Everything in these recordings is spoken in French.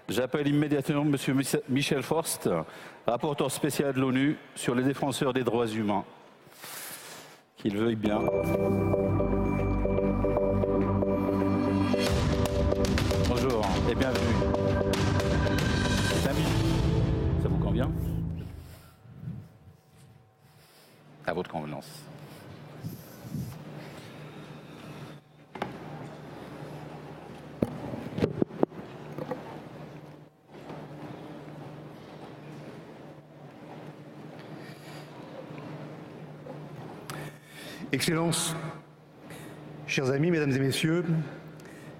J'appelle immédiatement M. Michel Forst, rapporteur spécial de l'ONU sur les défenseurs des droits humains. Qu'il veuille bien. Bonjour et bienvenue. Amis, ça vous convient? À votre convenance. Excellences, chers amis, mesdames et messieurs,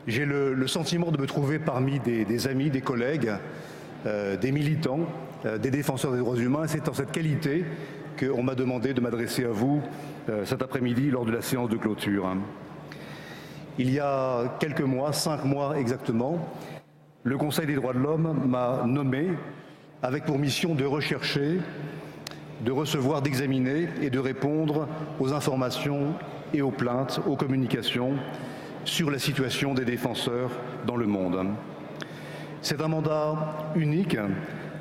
j'ai le sentiment de me trouver parmi des amis, des collègues, des militants, des défenseurs des droits humains. C'est en cette qualité qu'on m'a demandé de m'adresser à vous cet après-midi lors de la séance de clôture. Il y a quelques mois, 5 mois exactement, le Conseil des droits de l'homme m'a nommé avec pour mission de rechercher, de recevoir, d'examiner et de répondre aux informations et aux plaintes, aux communications sur la situation des défenseurs dans le monde. C'est un mandat unique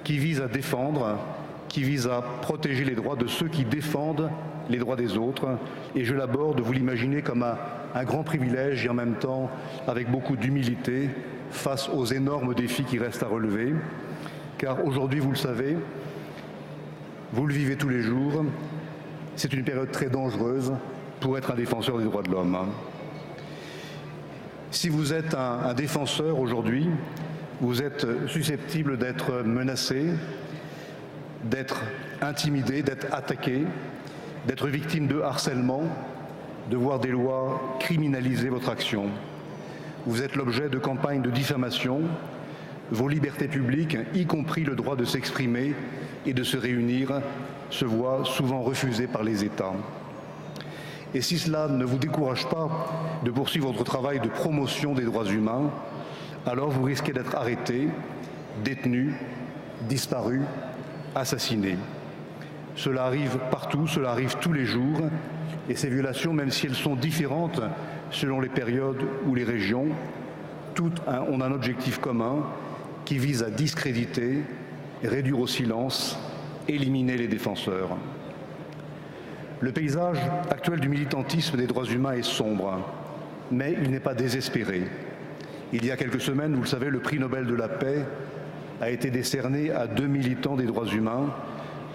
qui vise à défendre, qui vise à protéger les droits de ceux qui défendent les droits des autres. Et je l'aborde, vous l'imaginez, comme un grand privilège et en même temps avec beaucoup d'humilité face aux énormes défis qui restent à relever. Car aujourd'hui, vous le savez, vous le vivez tous les jours, c'est une période très dangereuse pour être un défenseur des droits de l'homme. Si vous êtes un défenseur aujourd'hui, vous êtes susceptible d'être menacé, d'être intimidé, d'être attaqué, d'être victime de harcèlement, de voir des lois criminaliser votre action. Vous êtes l'objet de campagnes de diffamation. Vos libertés publiques, y compris le droit de s'exprimer et de se réunir, se voient souvent refusées par les États. Et si cela ne vous décourage pas de poursuivre votre travail de promotion des droits humains, alors vous risquez d'être arrêté, détenu, disparu, assassiné. Cela arrive partout, cela arrive tous les jours, et ces violations, même si elles sont différentes selon les périodes ou les régions, toutes ont un objectif commun qui vise à discréditer, réduire au silence, éliminer les défenseurs. Le paysage actuel du militantisme des droits humains est sombre, mais il n'est pas désespéré. Il y a quelques semaines, vous le savez, le prix Nobel de la paix a été décerné à 2 militants des droits humains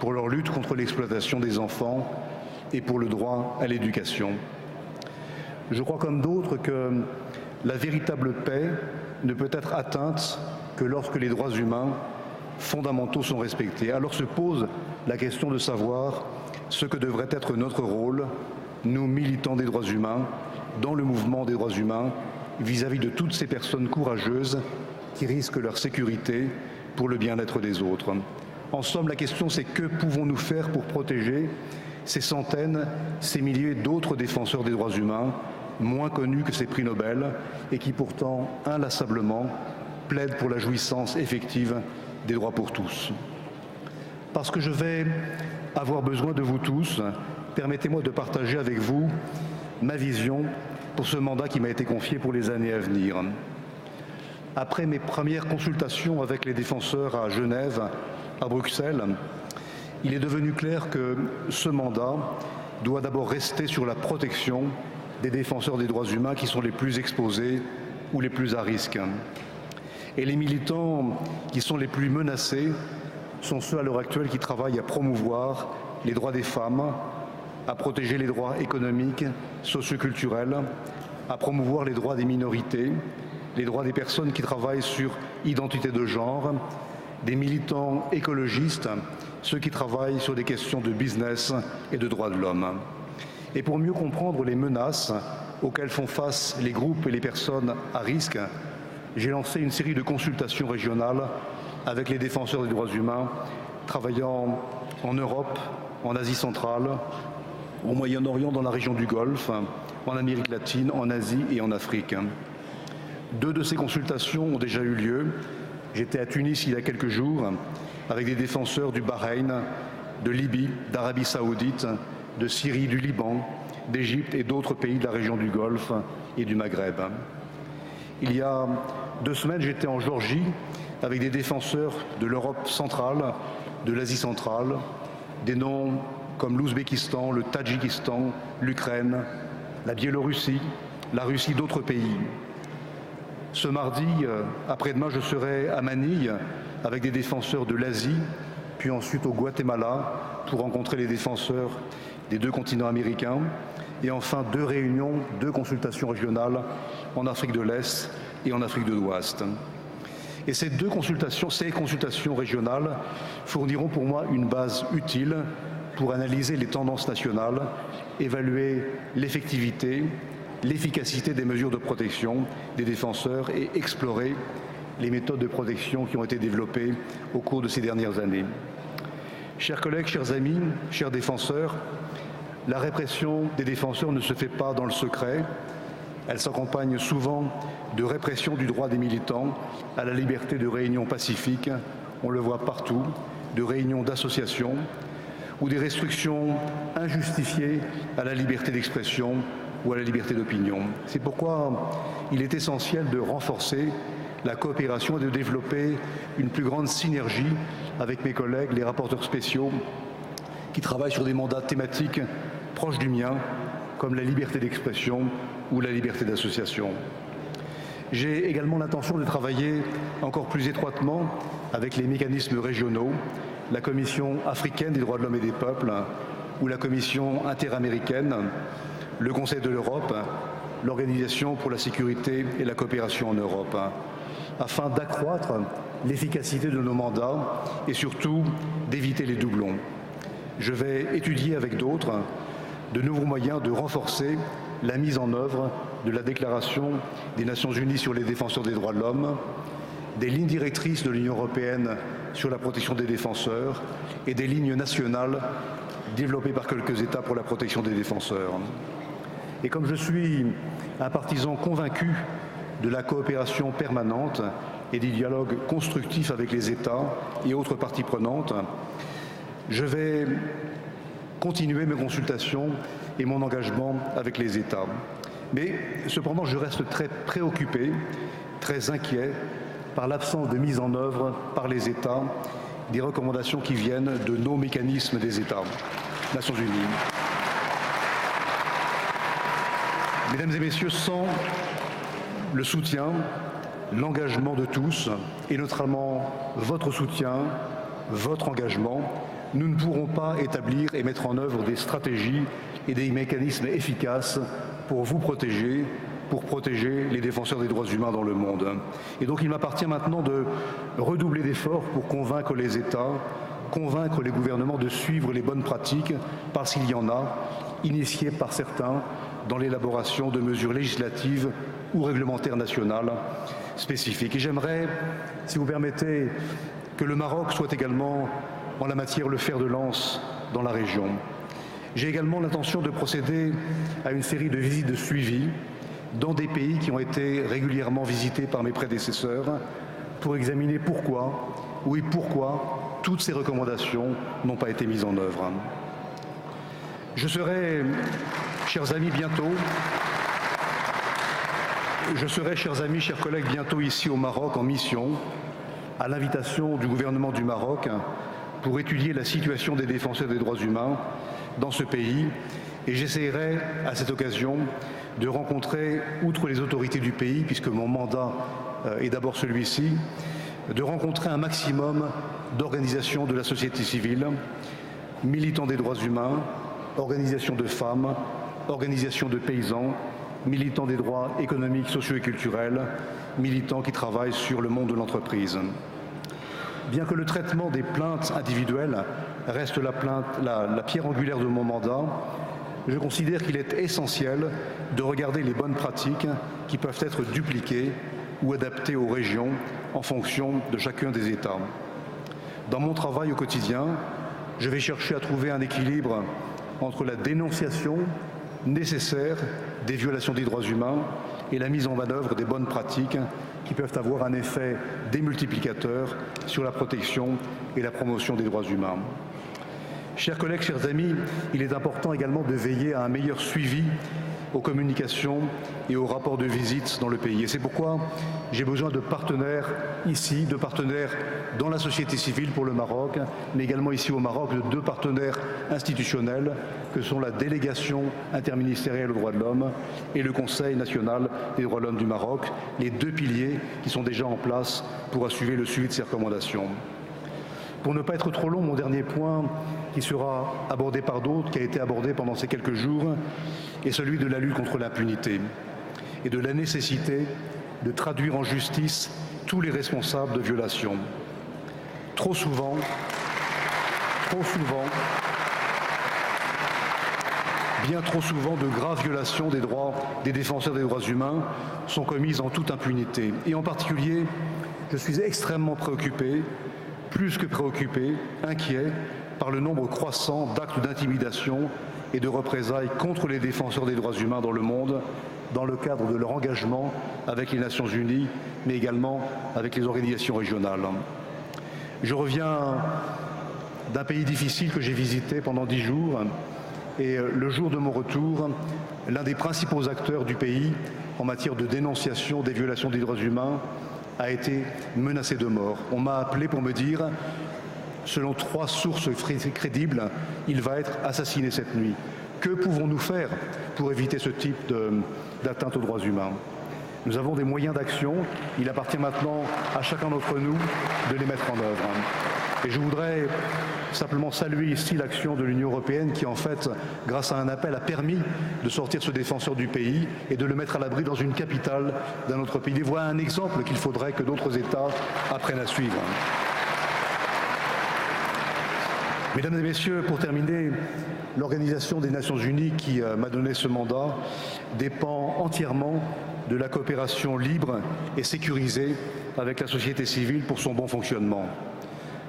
pour leur lutte contre l'exploitation des enfants et pour le droit à l'éducation. Je crois comme d'autres que la véritable paix ne peut être atteinte que lorsque les droits humains fondamentaux sont respectés. Alors se pose la question de savoir ce que devrait être notre rôle, nous militants des droits humains, dans le mouvement des droits humains, vis-à-vis de toutes ces personnes courageuses qui risquent leur sécurité pour le bien-être des autres. En somme, la question c'est que pouvons-nous faire pour protéger ces centaines, ces milliers d'autres défenseurs des droits humains, moins connus que ces prix Nobel, et qui pourtant inlassablement plaident pour la jouissance effective des droits pour tous. Parce que je vais avoir besoin de vous tous, permettez-moi de partager avec vous ma vision pour ce mandat qui m'a été confié pour les années à venir. Après mes premières consultations avec les défenseurs à Genève, à Bruxelles, il est devenu clair que ce mandat doit d'abord rester sur la protection des défenseurs des droits humains qui sont les plus exposés ou les plus à risque. Et les militants qui sont les plus menacés sont ceux à l'heure actuelle qui travaillent à promouvoir les droits des femmes, à protéger les droits économiques, socioculturels, à promouvoir les droits des minorités, les droits des personnes qui travaillent sur identité de genre, des militants écologistes, ceux qui travaillent sur des questions de business et de droits de l'homme. Et pour mieux comprendre les menaces auxquelles font face les groupes et les personnes à risque, j'ai lancé une série de consultations régionales avec les défenseurs des droits humains travaillant en Europe, en Asie centrale, au Moyen-Orient, dans la région du Golfe, en Amérique latine, en Asie et en Afrique. 2 de ces consultations ont déjà eu lieu. J'étais à Tunis il y a quelques jours avec des défenseurs du Bahreïn, de Libye, d'Arabie saoudite, de Syrie, du Liban, d'Égypte et d'autres pays de la région du Golfe et du Maghreb. Il y a 2 semaines, j'étais en Géorgie avec des défenseurs de l'Europe centrale, de l'Asie centrale, des noms comme l'Ouzbékistan, le Tadjikistan, l'Ukraine, la Biélorussie, la Russie, d'autres pays. Ce mardi, après-demain, je serai à Manille avec des défenseurs de l'Asie, puis ensuite au Guatemala pour rencontrer les défenseurs des 2 continents américains, et enfin 2 réunions, 2 consultations régionales en Afrique de l'Est et en Afrique de l'Ouest. Et ces consultations régionales fourniront pour moi une base utile pour analyser les tendances nationales, évaluer l'effectivité, l'efficacité des mesures de protection des défenseurs et explorer les méthodes de protection qui ont été développées au cours de ces dernières années. Chers collègues, chers amis, chers défenseurs, la répression des défenseurs ne se fait pas dans le secret. Elle s'accompagne souvent de répression du droit des militants à la liberté de réunion pacifique, on le voit partout, de réunions d'associations, ou des restrictions injustifiées à la liberté d'expression ou à la liberté d'opinion. C'est pourquoi il est essentiel de renforcer la coopération et de développer une plus grande synergie avec mes collègues, les rapporteurs spéciaux, qui travaillent sur des mandats thématiques proches du mien, comme la liberté d'expression ou la liberté d'association. J'ai également l'intention de travailler encore plus étroitement avec les mécanismes régionaux, la Commission africaine des droits de l'homme et des peuples ou la Commission interaméricaine, le Conseil de l'Europe, l'Organisation pour la sécurité et la coopération en Europe, afin d'accroître l'efficacité de nos mandats et surtout d'éviter les doublons. Je vais étudier avec d'autres de nouveaux moyens de renforcer la mise en œuvre de la Déclaration des Nations Unies sur les défenseurs des droits de l'homme, des lignes directrices de l'Union européenne sur la protection des défenseurs et des lignes nationales développées par quelques États pour la protection des défenseurs. Et comme je suis un partisan convaincu de la coopération permanente et du dialogue constructif avec les États et autres parties prenantes, je vais continuer mes consultations et mon engagement avec les États. Mais cependant, je reste très préoccupé, très inquiet par l'absence de mise en œuvre par les États des recommandations qui viennent de nos mécanismes des États, Nations Unies. Mesdames et messieurs, sans le soutien, l'engagement de tous, et notamment votre soutien, votre engagement, nous ne pourrons pas établir et mettre en œuvre des stratégies et des mécanismes efficaces pour vous protéger, pour protéger les défenseurs des droits humains dans le monde. Et donc il m'appartient maintenant de redoubler d'efforts pour convaincre les États, convaincre les gouvernements de suivre les bonnes pratiques, parce qu'il y en a, initiées par certains dans l'élaboration de mesures législatives ou réglementaires nationales spécifiques. Et j'aimerais, si vous permettez, que le Maroc soit également en la matière le fer de lance dans la région. J'ai également l'intention de procéder à une série de visites de suivi dans des pays qui ont été régulièrement visités par mes prédécesseurs pour examiner pourquoi toutes ces recommandations n'ont pas été mises en œuvre. Je serai, chers amis, chers collègues, bientôt ici au Maroc en mission, à l'invitation du gouvernement du Maroc, pour étudier la situation des défenseurs des droits humains dans ce pays, et j'essaierai à cette occasion de rencontrer, outre les autorités du pays, puisque mon mandat est d'abord celui-ci, de rencontrer un maximum d'organisations de la société civile, militants des droits humains, organisations de femmes, organisations de paysans, militants des droits économiques, sociaux et culturels, militants qui travaillent sur le monde de l'entreprise. Bien que le traitement des plaintes individuelles reste la pierre angulaire de mon mandat, je considère qu'il est essentiel de regarder les bonnes pratiques qui peuvent être dupliquées ou adaptées aux régions en fonction de chacun des États. Dans mon travail au quotidien, je vais chercher à trouver un équilibre entre la dénonciation nécessaire des violations des droits humains et la mise en œuvre des bonnes pratiques qui peuvent avoir un effet démultiplicateur sur la protection et la promotion des droits humains. Chers collègues, chers amis, il est important également de veiller à un meilleur suivi aux communications et aux rapports de visite dans le pays. Et c'est pourquoi j'ai besoin de partenaires ici, de partenaires dans la société civile pour le Maroc, mais également ici au Maroc, de deux partenaires institutionnels que sont la délégation interministérielle aux droits de l'homme et le Conseil national des droits de l'homme du Maroc, les deux piliers qui sont déjà en place pour assurer le suivi de ces recommandations. Pour ne pas être trop long, mon dernier point, qui sera abordé par d'autres, qui a été abordé pendant ces quelques jours, est celui de la lutte contre l'impunité et de la nécessité de traduire en justice tous les responsables de violations. Trop souvent, bien trop souvent, de graves violations des droits des défenseurs des droits humains sont commises en toute impunité. Et en particulier, je suis extrêmement préoccupé, plus que préoccupé, inquiet par le nombre croissant d'actes d'intimidation et de représailles contre les défenseurs des droits humains dans le monde, dans le cadre de leur engagement avec les Nations Unies, mais également avec les organisations régionales. Je reviens d'un pays difficile que j'ai visité pendant 10 jours, et le jour de mon retour, l'un des principaux acteurs du pays en matière de dénonciation des violations des droits humains a été menacé de mort. On m'a appelé pour me dire, selon 3 sources crédibles, il va être assassiné cette nuit. Que pouvons-nous faire pour éviter ce type d'atteinte aux droits humains? Nous avons des moyens d'action. Il appartient maintenant à chacun d'entre nous de les mettre en œuvre. Et je voudrais simplement saluer ici l'action de l'Union européenne qui, en fait, grâce à un appel, a permis de sortir ce défenseur du pays et de le mettre à l'abri dans une capitale d'un autre pays. Et voilà un exemple qu'il faudrait que d'autres États apprennent à suivre. Mesdames et messieurs, pour terminer, l'Organisation des Nations Unies qui m'a donné ce mandat dépend entièrement de la coopération libre et sécurisée avec la société civile pour son bon fonctionnement.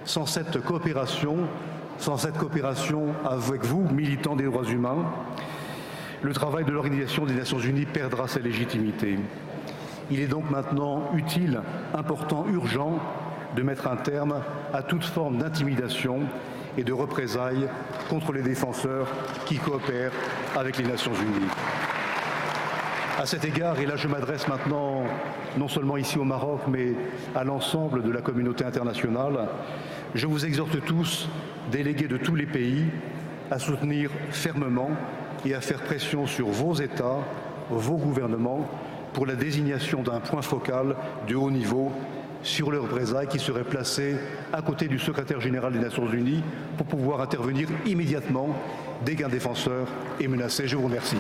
Sans cette coopération avec vous, militants des droits humains, le travail de l'Organisation des Nations Unies perdra sa légitimité. Il est donc maintenant utile, important, urgent de mettre un terme à toute forme d'intimidation et de représailles contre les défenseurs qui coopèrent avec les Nations Unies. À cet égard, et là je m'adresse maintenant non seulement ici au Maroc, mais à l'ensemble de la communauté internationale, je vous exhorte tous, délégués de tous les pays, à soutenir fermement et à faire pression sur vos États, vos gouvernements, pour la désignation d'un point focal de haut niveau sur les représailles qui serait placé à côté du secrétaire général des Nations Unies pour pouvoir intervenir immédiatement dès qu'un défenseur est menacé. Je vous remercie.